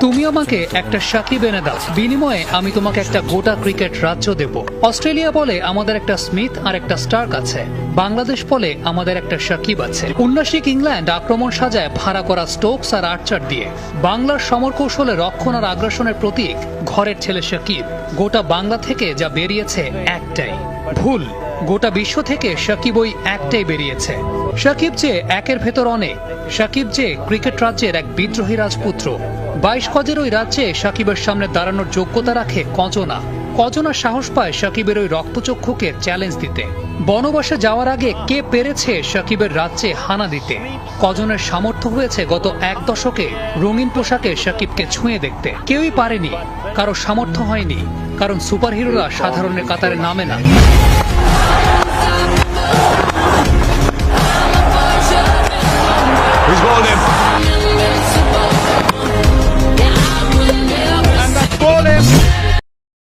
তুমি আমাকে একটা সাকিব এনে দাও, বিনিময়ে আমি তোমাকে একটা গোটা ক্রিকেট রাজ্য দেব। অস্ট্রেলিয়া বলে আমাদের একটা স্মিথ আর একটা স্টার্ক আছে, বাংলাদেশ বলে আমাদের একটা সাকিব আছে। উন্নাসিক ইংল্যান্ড আক্রমণ সাজায় ভাড়া করা স্টোকস আর আর্চার দিয়ে। বাংলার সমর কৌশলে রক্ষণ আর আগ্রাসনের প্রতীক ঘরের ছেলে সাকিব। গোটা বাংলা থেকে যা বেরিয়েছে একটাই, ভুল। গোটা বিশ্ব থেকে সাকিব ওই একটাই বেরিয়েছে। সাকিব যে একের ভেতর অনেক, সাকিব যে ক্রিকেট রাজ্যের এক বিদ্রোহী রাজপুত্র। 22 গজের ওই রাজ্যে সাকিবের সামনে দাঁড়ানোর যোগ্যতা রাখে কজনা। কজনা সাহস পায় সাকিবের ওই রক্তচক্ষুকে চ্যালেঞ্জ দিতে। বনবাসে যাওয়ার আগে কে পেরেছে সাকিবের রাজ্যে হানা দিতে? কজনের সামর্থ্য হয়েছে গত এক দশকে রঙিন পোশাকে সাকিবকে ছুঁয়ে দেখতে। কেউই পারেনি, কারো সামর্থ্য হয়নি, কারণ সুপারহিরোরা সাধারণের কাতারে নামে না।